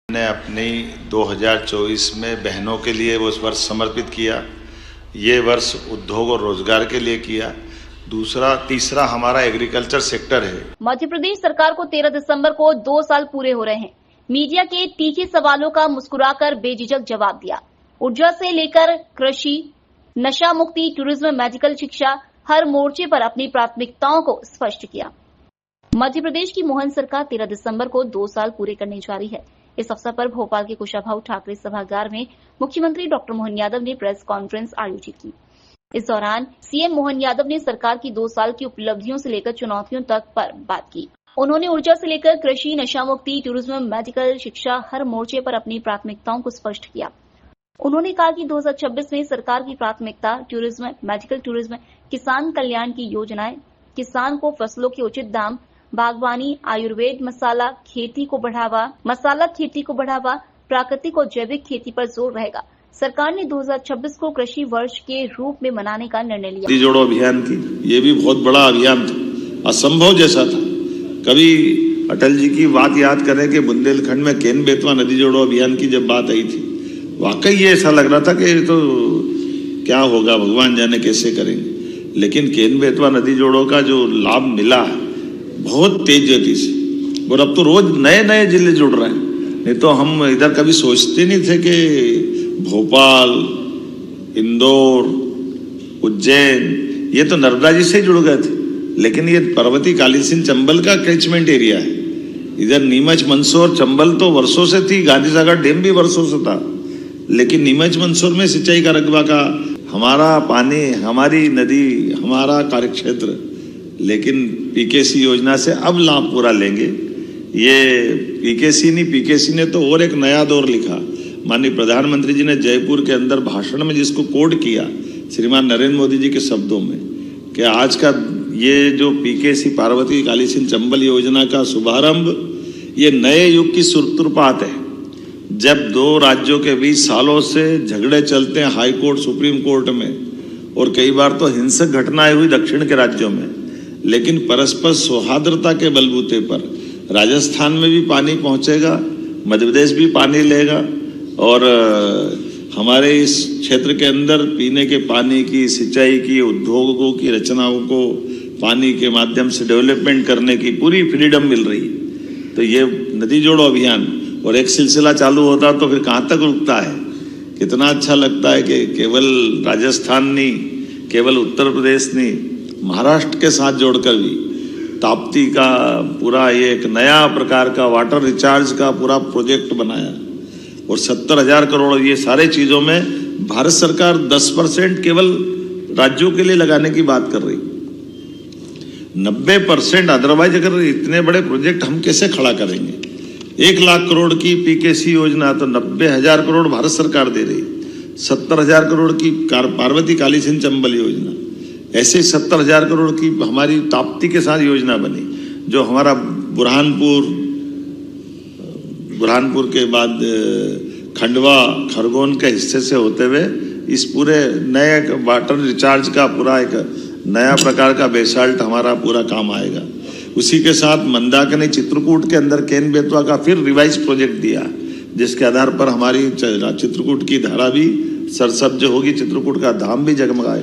ने अपनी 2024 में बहनों के लिए वो वर्ष समर्पित किया। ये वर्ष उद्योग और रोजगार के लिए किया। तीसरा हमारा एग्रीकल्चर सेक्टर है। मध्य प्रदेश सरकार को 13 दिसंबर को 2 साल पूरे हो रहे हैं। मीडिया के तीखे सवालों का मुस्कुराकर बेझिझक जवाब दिया। ऊर्जा से लेकर कृषि, नशा मुक्ति, टूरिज्म, मेडिकल शिक्षा, हर मोर्चे पर अपनी प्राथमिकताओं को स्पष्ट किया। मध्य प्रदेश की मोहन सरकार 13 दिसंबर को 2 साल पूरे करने जा रही है। इस अवसर पर भोपाल के कुशाभाऊ ठाकरे सभागार में मुख्यमंत्री डॉक्टर मोहन यादव ने प्रेस कॉन्फ्रेंस आयोजित की। इस दौरान सीएम मोहन यादव ने सरकार की 2 साल की उपलब्धियों से लेकर चुनौतियों तक पर बात की। उन्होंने ऊर्जा से लेकर कृषि, नशा मुक्ति, टूरिज्म, मेडिकल शिक्षा, हर मोर्चे पर अपनी प्राथमिकताओं को स्पष्ट किया। उन्होंने कहा कि 2026 में सरकार की प्राथमिकता टूरिज्म, मेडिकल टूरिज्म, किसान कल्याण की योजनाएं, किसान को फसलों के उचित दाम, बागवानी, आयुर्वेद, मसाला खेती को बढ़ावा, प्राकृतिक और जैविक खेती पर जोर रहेगा। सरकार ने 2026 को कृषि वर्ष के रूप में मनाने का निर्णय लिया। नदी जोड़ो अभियान की ये भी बहुत बड़ा अभियान था, असंभव जैसा था। कभी अटल जी की बात याद करें कि बुंदेलखंड में केन बेतवा नदी जोड़ो अभियान की जब बात आई थी, वाकई ये ऐसा लग रहा था कि तो क्या होगा, भगवान जाने कैसे करेंगे। लेकिन केन बेतवा नदी जोड़ो का जो लाभ मिला बहुत तेज गति से, और अब तो रोज नए नए जिले जुड़ रहे हैं। नहीं तो हम इधर कभी सोचते नहीं थे कि भोपाल, इंदौर, उज्जैन ये तो नर्मदा जी से जुड़ गए थे, लेकिन ये पर्वती कालीसिंध चंबल का कैचमेंट एरिया है। इधर नीमच, मंदसौर, चंबल तो वर्षों से थी, गांधी सागर डैम भी वर्षों से था, लेकिन नीमच मंदसौर में सिंचाई का रकबा का हमारा पानी, हमारी नदी, हमारा कार्यक्षेत्र, लेकिन पीकेसी योजना से अब लाभ पूरा लेंगे। ये पीकेसी ने तो और एक नया दौर लिखा। माननीय प्रधानमंत्री जी ने जयपुर के अंदर भाषण में जिसको कोड किया श्रीमान नरेंद्र मोदी जी के शब्दों में, कि आज का ये जो पीकेसी पार्वती कालीसिंध चंबल योजना का शुभारंभ ये नए युग की सूत्रपात है। जब 2 राज्यों के बीच सालों से झगड़े चलते हैं हाई कोर्ट, सुप्रीम कोर्ट में, और कई बार तो हिंसक घटनाएं हुई दक्षिण के राज्यों में, लेकिन परस्पर सौहार्दता के बलबूते पर राजस्थान में भी पानी पहुंचेगा, मध्य प्रदेश भी पानी लेगा, और हमारे इस क्षेत्र के अंदर पीने के पानी की, सिंचाई की, उद्योगों की रचनाओं को पानी के माध्यम से डेवलपमेंट करने की पूरी फ्रीडम मिल रही है। तो ये नदी जोड़ो अभियान और एक सिलसिला चालू होता तो फिर कहाँ तक रुकता है। कितना अच्छा लगता है कि केवल राजस्थान नहीं, केवल उत्तर प्रदेश नहीं, महाराष्ट्र के साथ जोड़कर भी ताप्ती का पूरा ये एक नया प्रकार का वाटर रिचार्ज का पूरा प्रोजेक्ट बनाया, और 70,000 करोड़ ये सारे चीजों में भारत सरकार 10% केवल राज्यों के लिए लगाने की बात कर रही, 90% अदरवाइज अगर इतने बड़े प्रोजेक्ट हम कैसे खड़ा करेंगे। 1 लाख करोड़ की पीकेसी योजना तो 90,000 करोड़ भारत सरकार दे रही, 70,000 करोड़ की पार्वती कालीसिंध चंबल योजना, ऐसे 70,000 करोड़ की हमारी ताप्ती के साथ योजना बनी, जो हमारा बुरहानपुर के बाद खंडवा, खरगोन के हिस्से से होते हुए इस पूरे नए वाटर रिचार्ज का पूरा एक नया प्रकार का बेसाल्ट हमारा पूरा काम आएगा। उसी के साथ मंदाकिनी, चित्रकूट के अंदर केन बेतवा का फिर रिवाइज प्रोजेक्ट दिया, जिसके आधार पर हमारी चित्रकूट की धारा भी सरसब्ज होगी, चित्रकूट का धाम भी जगमगाए।